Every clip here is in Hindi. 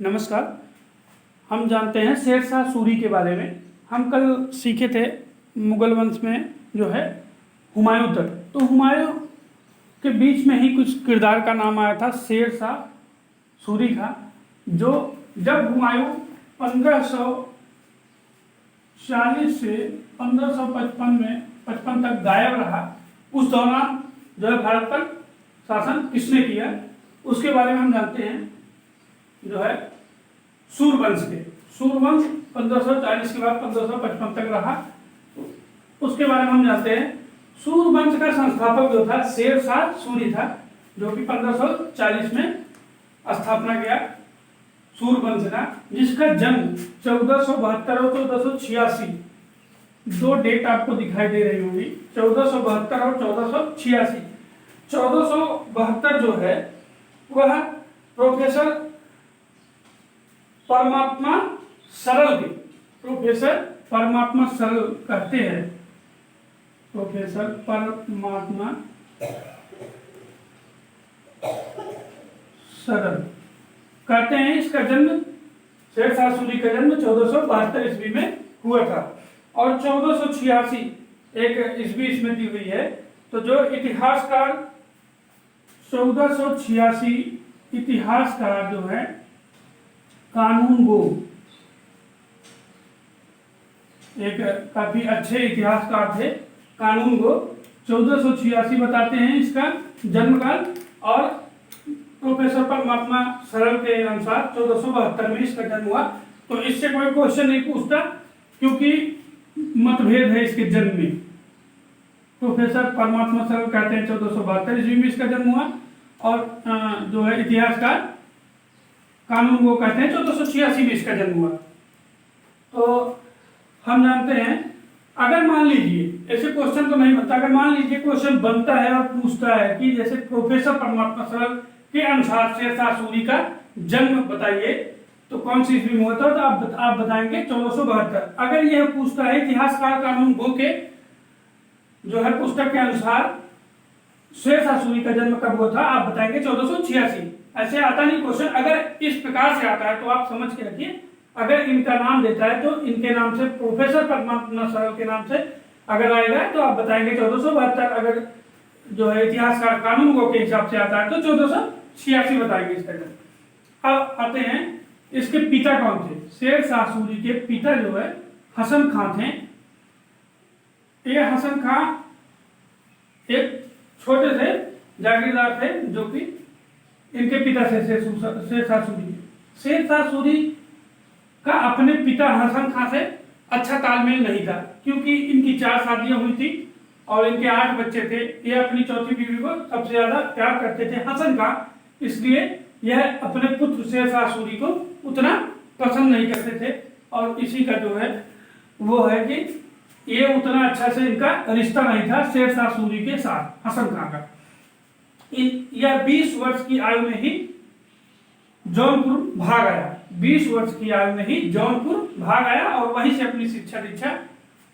नमस्कार। हम जानते हैं शेरशाह सूरी के बारे में। हम कल सीखे थे मुगल वंश में जो है हुमायूं तक। तो हुमायूं के बीच में ही कुछ किरदार का नाम आया था शेरशाह सूरी का, जो जब हुमायूं 1540 से 1555 तक गायब रहा, उस दौरान जो है भारत पर शासन किसने किया उसके बारे में हम जानते हैं। जो है सूरवंश के सूरवंश 1540 के बाद 1555 तक रहा, उसके बारे में हम जानते हैं। सूरवंश का संस्थापक जो था शेरशाह सूरी था, जो कि 1540 में स्थापना किया सूरवंश का, जिसका जन्म 1472 और 1486, दो डेट आपको दिखाई दे रही होंगी, 1472 और 1486। 1472 जो है वह प्रोफेसर परमात्मा सरल के, प्रोफेसर परमात्मा सरल कहते हैं, प्रोफेसर परमात्मा सरल कहते हैं। इसका जन्म शेरशाह सूरी का जन्म 1472 ईस्वी में हुआ था और 1486 एक ईस्वी इसमें दी हुई है। तो जो इतिहासकार 1486 इतिहासकार जो है कानून गो, एक काफी अच्छे इतिहासकार थे कानून गो, 1486 बताते हैं इसका जन्मकाल, और प्रोफेसर परमात्मा सरल के अनुसार 1472 में इसका जन्म हुआ। तो इससे कोई क्वेश्चन नहीं पूछता, क्योंकि मतभेद है इसके जन्म में। प्रोफेसर परमात्मा सरल कहते हैं 1472 ईस्वी में इसका जन्म हुआ, और जो है इतिहासकार कानून को कहते हैं 1486 में इसका जन्म हुआ। तो हम जानते हैं, अगर मान लीजिए ऐसे क्वेश्चन तो नहीं बनता, अगर मान लीजिए क्वेश्चन बनता है और पूछता है कि जैसे प्रोफेसर परमात्मा सरल के अनुसार शेरशाह सूरी का जन्म बताइए, तो कौन सी ईस्वी में हुआ था, तो आप बताएंगे 1472। अगर यह पूछता है इतिहासकार कानून गो के जो है पुस्तक के अनुसार शेरशाह सूरी का जन्म कब हुआ था, आप बताएंगे 1486। ऐसे आता नहीं क्वेश्चन। अगर इस प्रकार से आता है तो आप समझ के रखिए, अगर इनका नाम देता है तो इनके नाम से, प्रोफेसर परमात्मा सरल के नाम से अगर आएगा तो आप बताएंगे 1472। अगर जो है इतिहासकार कानून गो के हिसाब से आता है तो 1486 बताएंगे इसका जन्म। अब आते हैं इसके पिता कौन थे। शेरशाह सूरी के पिता जो है हसन खां थे। ये हसन खां एक छोटे से जागीरदार थे, जो कि इनके पिता से शेरशाह सूरी। शेरशाह सूरी का अपने पिता हसन खां से अच्छा तालमेल नहीं था, क्योंकि इनकी 4 शादियां हुई थी और इनके 8 बच्चे थे। ये अपनी चौथी बीवी को सबसे ज्यादा प्यार करते थे हसन खां, इसलिए यह अपने पुत्र शेरशाह सूरी को उतना पसंद नहीं करते थे। और इसी का जो है वो है कि ये उतना अच्छा से इनका रिश्ता नहीं था शेरशाह सूरी के साथ हसन खां का। यह 20 वर्ष की आयु में ही जौनपुर भाग आया। 20 वर्ष की आयु में ही जौनपुर भाग आया और वहीं से अपनी शिक्षा दीक्षा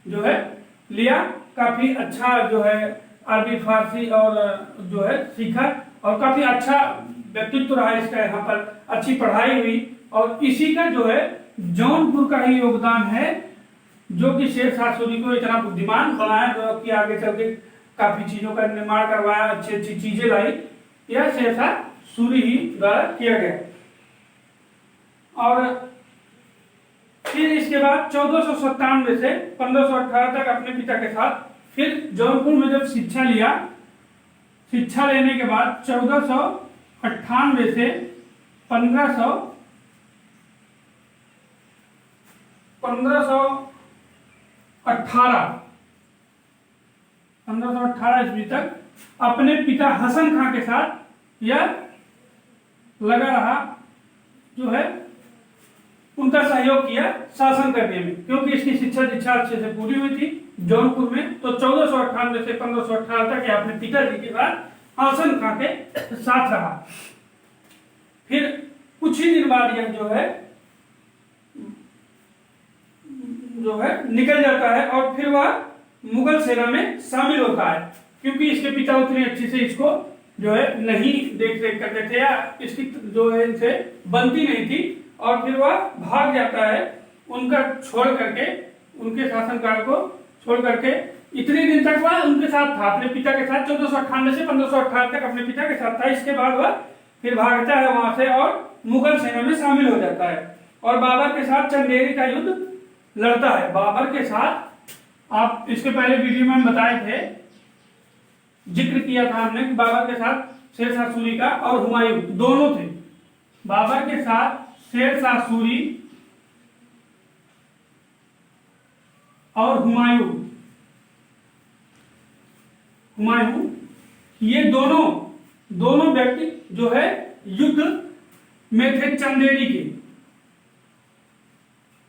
जो है लिया। काफी अच्छा जो है अरबी फारसी और जो है सीखा, और काफी अच्छा व्यक्तित्व रहा इसका, यहाँ पर अच्छी पढ़ाई हुई। और इसी का जो है जौनपुर का ही योगदान है, जो कि शेरशाह सूरी को इतना बुद्धिमान बनाया, जो कि आगे चल के काफी चीजों का निर्माण करवाया, अच्छी अच्छी चीजें लाई। यह शेरशाह सूरी ही द्वारा किया गया। और फिर इसके बाद 1497 से 1518 तक अपने पिता के साथ फिर जौनपुर में जब शिक्षा लिया, शिक्षा लेने के बाद 1498 से 1518 ईस्वी तक अपने पिता हसन खां के साथ यह लगा रहा, जो है उनका सहयोग किया शासन करने में, क्योंकि इसकी शिक्षा दीक्षा अच्छे से पूरी हुई थी जौनपुर में। तो 1498 से 1518 तक अपने पिताजी के साथ हसन खां के साथ रहा। फिर कुछ ही दिन बाद यह जो है निकल जाता है और फिर वह मुगल सेना में शामिल होता है, क्योंकि इसके पिता उतनी अच्छी से इसको जो है नहीं देख रेख करते थे, या इसकी जो है इनसे बनती नहीं थी, और फिर वह भाग जाता है उनका छोड़ करके, उनके शासनकाल को छोड़ करके। इतने दिन तक वह उनके साथ था, अपने पिता के साथ, 1498 से 1518 तक अपने पिता के साथ था। इसके बाद वह फिर भागता है वहां से और मुगल सेना में शामिल हो जाता है और बाबर के साथ चंदेरी का युद्ध लड़ता है। बाबर के साथ, आप इसके पहले वीडियो में हम बताए थे, जिक्र किया था हमने कि बाबर के साथ शेरशाह सूरी का और हुमायूं दोनों थे। बाबर के साथ शेरशाह सूरी और हुमायूं ये दोनों व्यक्ति जो है युद्ध में थे चंदेरी के,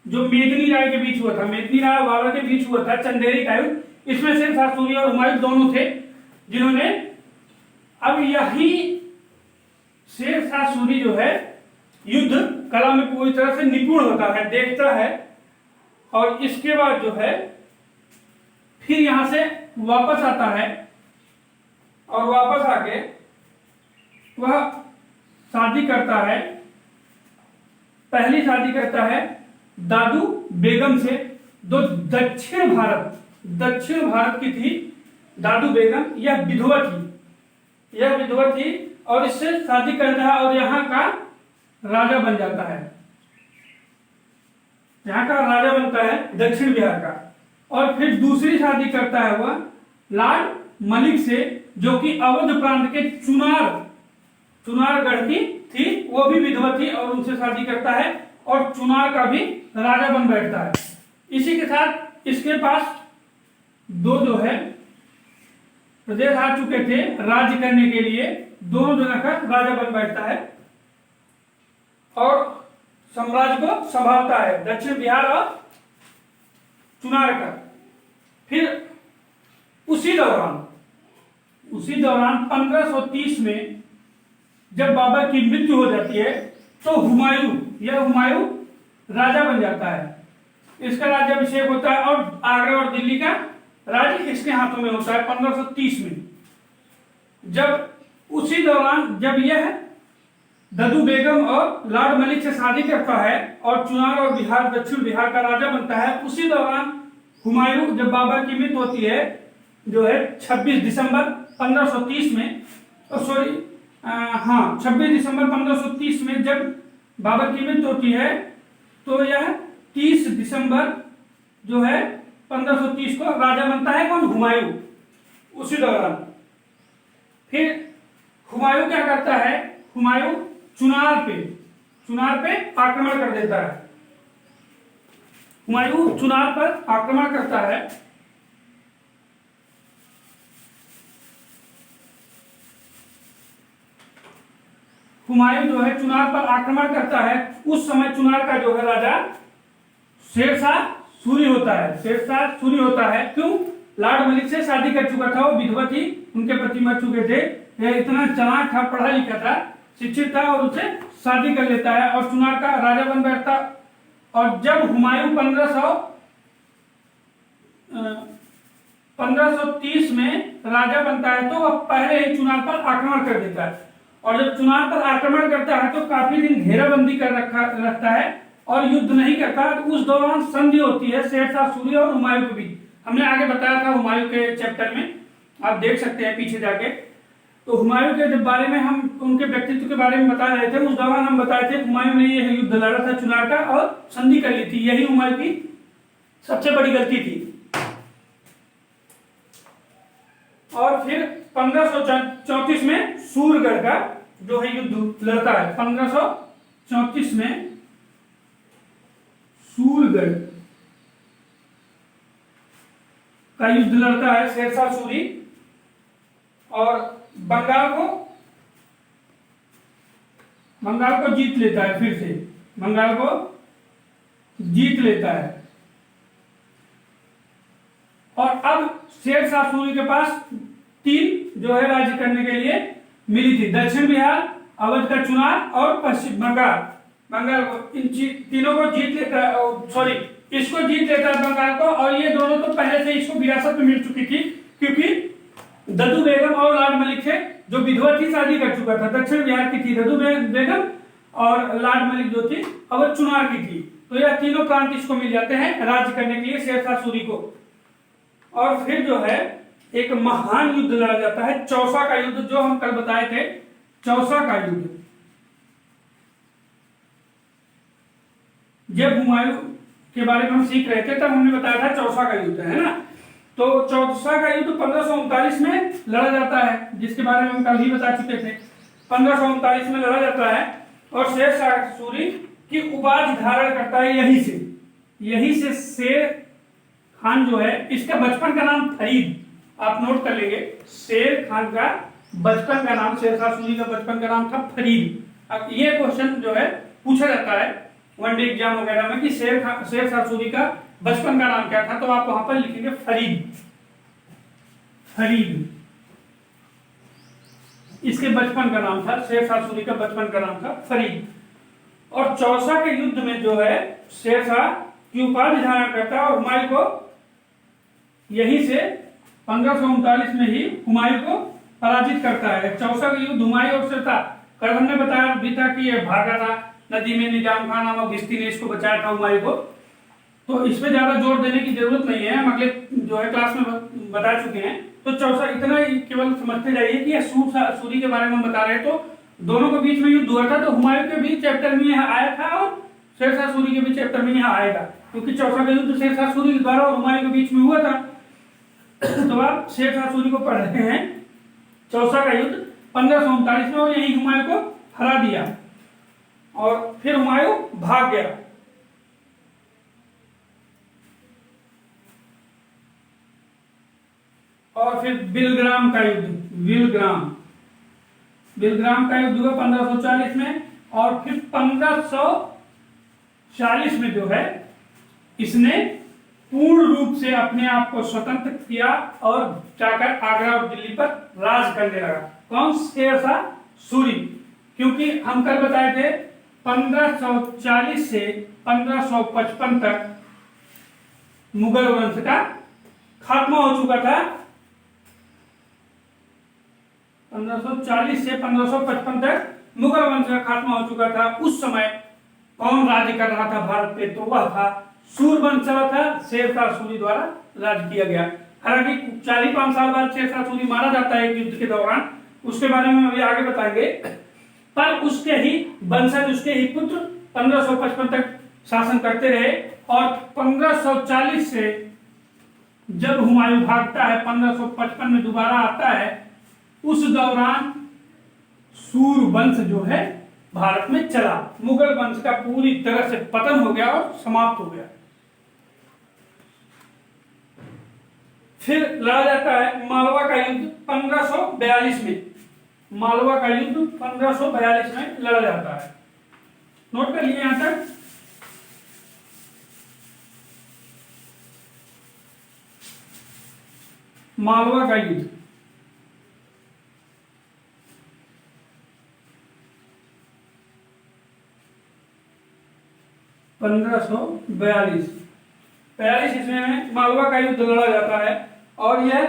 जो मेदिनी राय के बीच हुआ था, मेदिनी राय और बाबर के बीच हुआ था चंदेरी का युद्ध। इसमें शेरशाह सूरी और हुमायूं दोनों थे जिन्होंने, अब यही शेरशाह सूरी जो है युद्ध कला में पूरी तरह से निपुण होता है, देखता है, और इसके बाद जो है फिर यहां से वापस आता है और वापस आके वह शादी करता है। पहली शादी करता है दादू बेगम से, जो दक्षिण भारत की थी। दादू बेगम यह विधवा थी और इससे शादी करता है और यहाँ का राजा बन जाता है, यहाँ का राजा बनता है दक्षिण बिहार का। और फिर दूसरी शादी करता है वह लॉर्ड मलिक से, जो कि अवध प्रांत के चुनारगढ़ की थी, वो भी विधवा थी और उनसे शादी करता है और चुनार का भी राजा बन बैठता है। इसी के साथ इसके पास दो जो है प्रदेश आ चुके थे राज्य करने के लिए, दोनों जगह का राजा बन बैठता है और साम्राज्य को संभालता है, दक्षिण बिहार और चुनार का। फिर उसी दौरान 1530 में जब बाबर की मृत्यु हो जाती है तो हुमायूं राजा बन जाता है। इसका राज्याभिषेक होता है और आगरा और दिल्ली का राज्य इसके हाथों में होता है 1530 में। जब उसी दौरान जब यह दादू बेगम और लॉर्ड मलिक से शादी करता है और चुनार और बिहार, दक्षिण बिहार का राजा बनता है, उसी दौरान हुमायूं, जब बाबर की मृत्यु होती है जो है 26 दिसंबर 1530 में, 26 दिसंबर 1530 में जब बाबर की मृत्यु होती है तो यह 30 दिसंबर जो है 1530 को राजा बनता है कौन? हुमायूं। उसी दौरान फिर हुमायूं क्या करता है? हुमायूं चुनार पे आक्रमण कर देता है। हुमायूं चुनार पर आक्रमण करता है। हुमायूं जो है चुनार पर आक्रमण करता है। उस समय चुनार का जो है राजा शेरशाह सूरी होता है। क्यों? लॉर्ड मलिक से शादी कर चुका था, वो विधवा थी, उनके पति मर चुके थे। यह इतना चालाक था, पढ़ा लिखा था, शिक्षित था और उसे शादी कर लेता है और चुनार का राजा बन बैठता। और जब हुमायूं 1530 में राजा बनता है तो वह पहले ही चुनार पर आक्रमण कर देता है। और जब चुनार पर आक्रमण करता है तो काफी दिन घेराबंदी कर रखता है और युद्ध नहीं करता। तो उस दौरान संधि होती है शेरशाह सूरी और हुमायूं के बीच। हमने आगे बताया था हुमायूं के चैप्टर में, आप देख सकते हैं पीछे जाके। तो हुमायूं के जब बारे में हम उनके व्यक्तित्व के बारे में बता रहे थे, उस दौरान हम बताए थे हुमायूं ने यह युद्ध लड़ा था चुनार का और संधि कर ली थी। यही हुमायूं की सबसे बड़ी गलती थी। और फिर 1534 में सूरगढ़ का जो है युद्ध लड़ता है। 1534 में सूरगढ़ का युद्ध लड़ता है शेरशाह सूरी और बंगाल को जीत लेता है। फिर से बंगाल को जीत लेता है। और अब शेरशाह सूरी के पास 3 जो है राज्य करने के लिए मिली थी, दक्षिण बिहार, अवध का चुनार और पश्चिम बंगाल को। इन तीनों को जीत लेता है, इसको जीत लेता है बंगाल को। और ये दोनों तो पहले से इसको विरासत में मिल चुकी थी, क्योंकि दादू बेगम और लॉर्ड मलिक से जो विधवा थी शादी कर चुका था। दक्षिण बिहार की थी दादू बेगम और लाड मलिक जो थी अवध चुनार की थी। तो यह तीनों प्रांत इसको मिल जाते हैं राज्य करने के लिए शेरशाह सूरी को। और फिर जो है एक महान युद्ध लड़ा जाता है, चौसा का युद्ध, जो हम कल बताए थे, चौसा का युद्ध। जब हुमायूं के बारे में हम सीख रहे थे तब हमने बताया था चौसा का युद्ध, है ना। तो चौसा का युद्ध 1539 में लड़ा जाता है, जिसके बारे में हम कल ही बता चुके थे। 1539 में लड़ा जाता है और शेरशाह सूरी की उपाधि धारण करता है यही से शेर खान जो है, इसका बचपन का नाम फरीद, आप नोट कर लेंगे। शेर खान का बचपन का नाम, शेरशाह सूरी का बचपन का नाम था फरीद। अब ये क्वेश्चन जो है पूछा जाता है वनडे एग्जाम वगैरह में कि शेरशाह सूरी का बचपन का नाम क्या था, तो आप वहां पर लिखेंगे फरीद। इसके बचपन का नाम था, शेरशाह सूरी का बचपन का नाम था फरीद। और चौसा के युद्ध में जो है शेरशाह की उपाधि धारण करता है और हुमायूं को यहीं से 1539 में ही हुमायूं को पराजित करता है। चौसा का युद्ध हुमायूं और शेरशाह, कल हमने बताया भी था कि यह भागा था नदी में, निजाम खान नामक भिश्ती ने इसको बचाया था हुमायूं को। तो इसमें ज्यादा जोर देने की जरूरत नहीं है, हम अगले जो है क्लास में बता चुके हैं। तो चौसा इतना ही केवल समझते जाइए कि सूरी के बारे में हम बता रहे हैं। तो दोनों के बीच में युद्ध हुआ था, तो हुमायूं के भी चैप्टर में यह आया था और शेरशाह सूरी के भी चैप्टर में यह आएगा, क्योंकि चौसा का युद्ध शेरशाह सूरी के द्वारा और हुमायूं के बीच में हुआ था। तो आप शेरशाह सूरी को पढ़ रहे हैं, चौसा का युद्ध 1539 में, और यही हुमायूं को हरा दिया और फिर हुमायूं भाग गया। और फिर बिलग्राम का युद्ध, बिलग्राम का युद्ध हुआ 1540 में। और फिर 1540 में जो है इसने पूर्ण रूप से अपने आप को स्वतंत्र किया और जाकर आगरा और दिल्ली पर राज करने लगा। कौन? शेरशाह सूरी। क्योंकि हम कल बताए थे 1540 से 1555 तक मुगल वंश का खात्मा हो चुका था। 1540 से 1555 तक मुगल वंश का खात्मा हो चुका था। उस समय कौन राज्य कर रहा था भारत पे? तो वह था सूरवंश चला था, शेरशाह सूरी द्वारा राज किया गया। हालांकि 4-5 साल बाद शेरशाह सूरी मारा जाता है युद्ध के दौरान, उसके बारे में अभी आगे बताएंगे। पर उसके ही वंशज, उसके ही पुत्र 1555 तक शासन करते रहे। और 1540 से जब हुमायूं भागता है, 1555 में दोबारा आता है, उस दौरान सूरवंश जो है भारत में चला। मुगल वंश का पूरी तरह से पतन हो गया और समाप्त हो गया। फिर लड़ा जाता है मालवा का युद्ध 1542 में। मालवा का युद्ध 1542 में लड़ा जाता है, नोट कर लिए यहां तक। मालवा का युद्ध 1542 ईस्वी में मालवा का युद्ध लड़ा जाता है और यह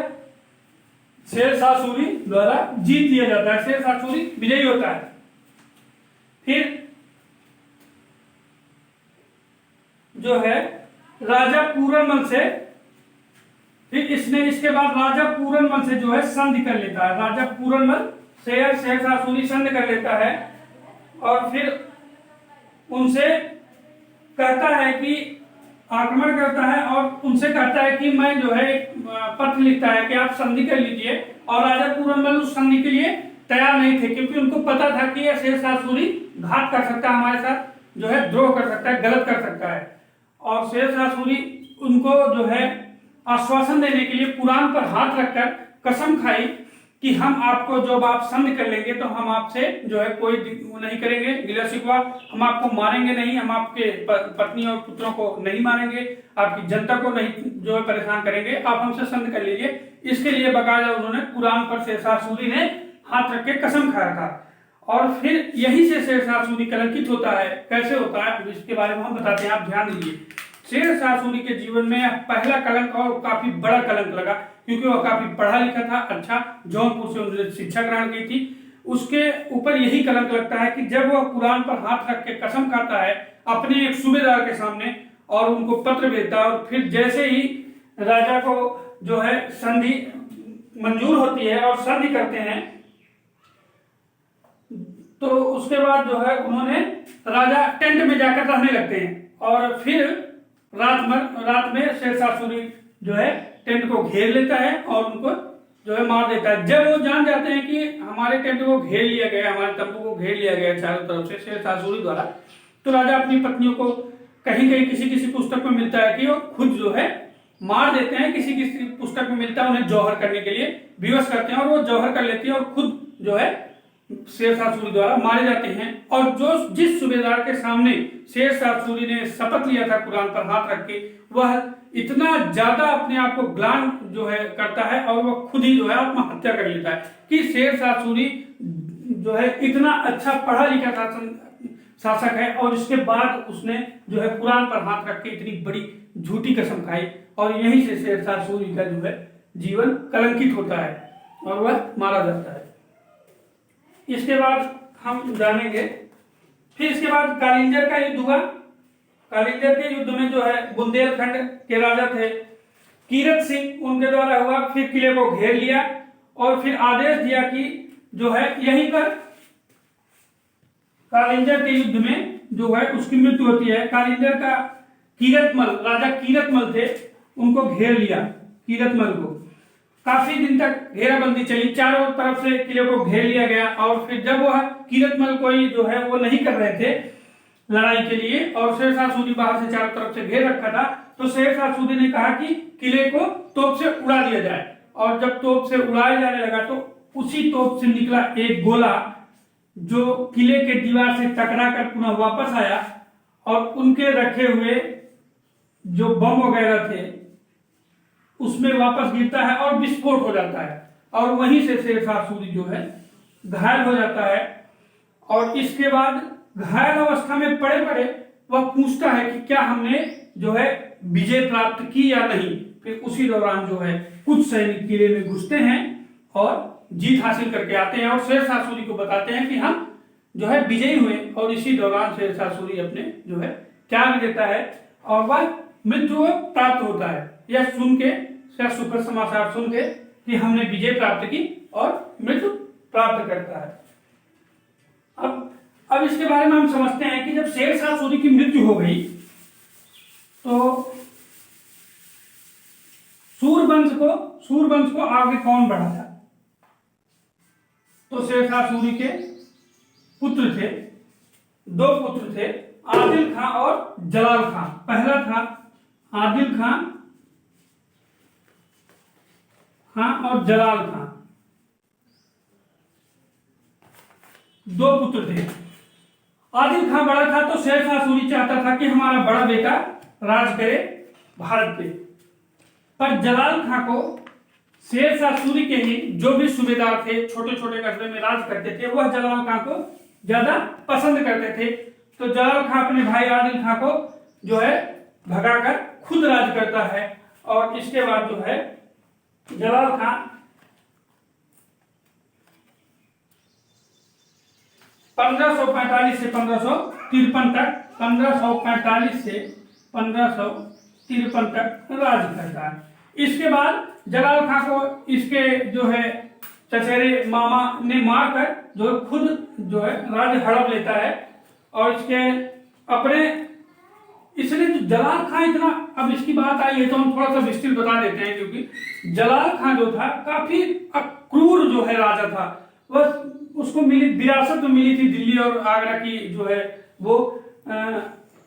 शेरशाह सूरी द्वारा जीत लिया जाता है। शेरशाह सूरी विजयी होता है। फिर जो है राजा पूरनमल से, फिर इसके बाद राजा पूरनमल से जो है संधि कर लेता है। राजा पूरनमल से शेरशाह सूरी संधि कर लेता है और फिर उनसे कहता है कि आक्रमण करता है और उनसे कहता है कि मैं जो है पत्र लिखता है कि आप संधि कर लीजिए। और राजा पूरनमल उस संधि के लिए तैयार नहीं थे, क्योंकि उनको पता था कि यह शेरशाह सूरी घात कर सकता है, हमारे साथ जो है द्रोह कर सकता है, गलत कर सकता है। और शेरशाह सूरी उनको जो है आश्वासन देने के लिए कुरान पर हाथ रखकर कसम खाई कि हम आपको जब आप संधि कर लेंगे तो हम आपसे जो है कोई नहीं करेंगे गिला शिकवा, हम आपको मारेंगे नहीं, हम आपके पत्नी और पुत्रों को नहीं मारेंगे, आपकी जनता को नहीं जो है परेशान करेंगे, आप हमसे संधि कर लीजिए। इसके लिए बकायदा उन्होंने कुरान पर शेरशाह सूरी ने हाथ रख के कसम खाया था। और फिर यही से शेरशाह सूरी कलंकित होता है। कैसे होता है इसके बारे में हम बताते हैं, आप ध्यान दीजिए। शेरशाह सूरी के जीवन में पहला कलंक और काफी बड़ा कलंक लगा, क्योंकि वह काफी पढ़ा लिखा था, अच्छा, जौनपुर से उन्होंने शिक्षा ग्रहण की थी उसके ऊपर यही कलंक लगता है कि जब वह कुरान पर हाथ रख के कसम खाता है अपने एक सूबेदार के सामने और उनको पत्र भेजता है, और फिर जैसे ही राजा को जो है संधि मंजूर होती है और संधि करते हैं, तो उसके बाद जो है उन्होंने राजा टेंट में जाकर रहने लगते हैं, और फिर रात में शेरशाह सूरी जो है टेंट को घेर लेता है और उनको जो है मार देता है। जब वो जान जाते हैं कि हमारे टेंट को घेर लिया गया, हमारे तंबू को घेर लिया गया चारों तरफ से शेरशाह सूरी द्वारा, तो राजा अपनी पत्नियों को कहीं कहीं किसी पुस्तक में मिलता है कि वो खुद जो है मार देते हैं, किसी पुस्तक में मिलता है उन्हें जौहर करने के लिए विवश करते हैं, और वो जौहर कर लेती है और खुद जो है शेरशाह सूरी द्वारा मारे जाते हैं। और जिस सूबेदार के सामने शेरशाह सूरी ने शपथ लिया था कुरान पर हाथ रख के, वह इतना ज्यादा अपने आप को ग्लान जो है करता है और वह खुद ही जो है आत्महत्या कर लेता है कि शेरशाह सूरी जो है इतना अच्छा पढ़ा लिखा शासक है, और इसके बाद उसने जो है कुरान पर हाथ रख के इतनी बड़ी झूठी कसम खाई, और यहीं से शेरशाह सूरी का जो है जीवन कलंकित होता है और वह मारा जाता है। इसके बाद हम जानेंगे, फिर इसके बाद कालिंजर का युद्ध हुआ। कालिंजर के युद्ध में जो है बुंदेलखंड के राजा थे कीरत सिंह, उनके द्वारा हुआ। फिर किले को घेर लिया और फिर आदेश दिया कि जो है यहीं पर कालिंजर के युद्ध में जो है उसकी मृत्यु होती है। कालिंजर का कीरतमल, राजा कीरतमल थे, उनको घेर लिया कीरतमल को। काफी दिन तक घेराबंदी चली, चारों तरफ से किले को घेर लिया गया, और फिर जब वह कीरतमल कोई जो है वो नहीं कर रहे थे लड़ाई के लिए और शेरशाह सूरी बाहर से चारों तरफ से घेर रखा था, तो शेरशाह सूरी ने कहा कि किले को तोप से उड़ा दिया जाए। और जब तोप से उड़ाया जाने लगा तो उसी तोप से निकला एक गोला जो किले के दीवार से टकराकर पुनः वापस आया और उनके रखे हुए जो बम वगैरह थे उसमें वापस गिरता है और विस्फोट हो जाता है, और वहीं से शेरशाह सूरी जो है घायल हो जाता है। और इसके बाद घायल अवस्था में पड़े पड़े वह पूछता है कि क्या हमने जो है विजय प्राप्त की या नहीं। फिर उसी दौरान जो है कुछ सैनिक किले में घुसते हैं और जीत हासिल करके आते हैं और शेरशाह सूरी को बताते हैं कि हम जो है विजयी हुए। और इसी दौरान शेरशाह सूरी अपने जो है त्याग देता है और वह मृत्यु प्राप्त होता है। यह सुन के सुखद समाचार सुन के कि हमने विजय प्राप्त की और मृत्यु प्राप्त करता है। अब इसके बारे में हम समझते हैं कि जब शेरशाह सूरी की मृत्यु हो गई तो सूरवंश को आगे कौन बढ़ाया। तो शेरशाह सूरी के पुत्र थे, दो पुत्र थे, आदिल खां और जलाल खां। पहला था आदिल खां और जलाल खां, दो पुत्र थे। आदिल खां बड़ा था तो शेरशाह सूरी चाहता था कि हमारा बड़ा बेटा राज करे भारत पे, पर जलाल खां को शेरशाह सूरी के ही जो भी सूबेदार थे छोटे छोटे कस्बे में राज करते थे वह जलाल खां को ज्यादा पसंद करते थे। तो जलाल खां अपने भाई आदिल खां को जो है भगाकर खुद राज करता है। और इसके बाद जो है जलाल खां 1545 से 1553 तक 1545 से 1553 तक राज करता है। इसके बाद जलाल खां को इसके जो है चचेरे मामा ने मारकर जो खुद जो है राज हड़प लेता है। और इसके अपने इसलिए जो जलाल खां इतना, अब इसकी बात आई है तो हम थोड़ा सा विस्तृत बता देते हैं, क्योंकि जलाल खां जो था काफी क्रूर जो है राजा था। वह उसको विरासत में मिली थी दिल्ली और आगरा की जो है वो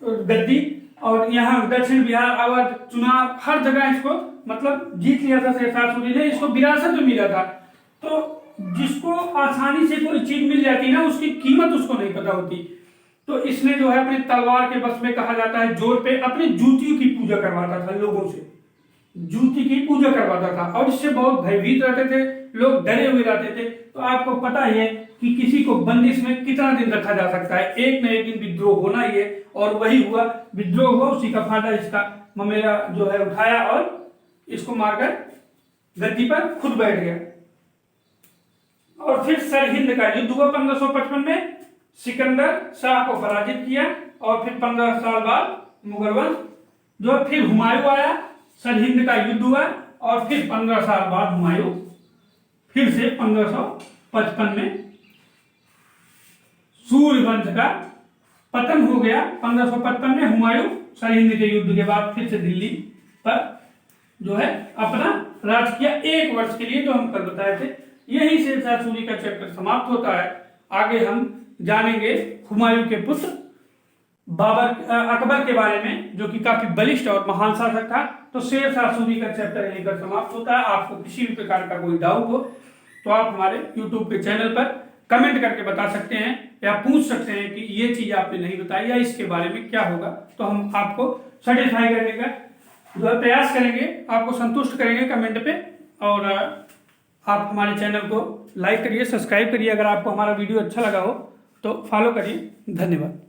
गद्दी, और यहाँ दक्षिण बिहार अवध चुनाव हर जगह इसको मतलब जीत लिया था शेरशाह सूरी ने, इसको विरासत में मिला था। तो जिसको आसानी से कोई चीज मिल जाती ना उसकी कीमत उसको नहीं पता होती। तो इसने जो है अपने तलवार के बस में कहा जाता है जोर पे अपनी जूतियों की पूजा करवाता था, लोगों से जूती की पूजा करवाता था और इससे बहुत भयभीत रहते थे, लोग डरे हुए रहते थे। तो आपको पता ही है कि किसी को बंदिश में कितना दिन रखा जा सकता है, एक न एक दिन विद्रोह होना ही है। और वही हुआ, विद्रोह हुआ, उसी का फायदा इसका ममेरा जो है उठाया और इसको मारकर गद्दी पर खुद बैठ गया। और फिर सरहिंद का युद्ध हुआ 1555 में, सिकंदर शाह को पराजित किया और फिर 15 साल बाद मुगल वंश जो फिर हुमायूं आया, सरहिंद का युद्ध हुआ और फिर 15 साल बाद हुमायूं फिर से 1555 में सूर्यवंश का पतन हो गया। 1555 में हुमायूं सरहिंद के युद्ध के बाद फिर से दिल्ली पर जो है अपना राज किया 1 वर्ष के लिए, जो हम कल बताए थे। यही शेरशाह सूरी का चैप्टर समाप्त होता है। आगे हम जानेंगे हुमायूं के पुत्र अकबर के बारे में, जो कि काफी बलिष्ठ और महान शासक था। तो शेरशाह सूरी का चैप्टर यहीं पर समाप्त होता है। आपको किसी भी प्रकार का कोई डाउट हो तो आप हमारे YouTube के चैनल पर कमेंट करके बता सकते हैं या पूछ सकते हैं कि ये चीज आपने नहीं बताई या इसके बारे में क्या होगा, तो हम आपको सेटिस्फाई करने का जो है प्रयास करेंगे, आपको संतुष्ट करेंगे कमेंट पे। और आप हमारे चैनल को लाइक करिए, सब्सक्राइब करिए। अगर आपको हमारा वीडियो अच्छा लगा हो तो फॉलो करिए। धन्यवाद।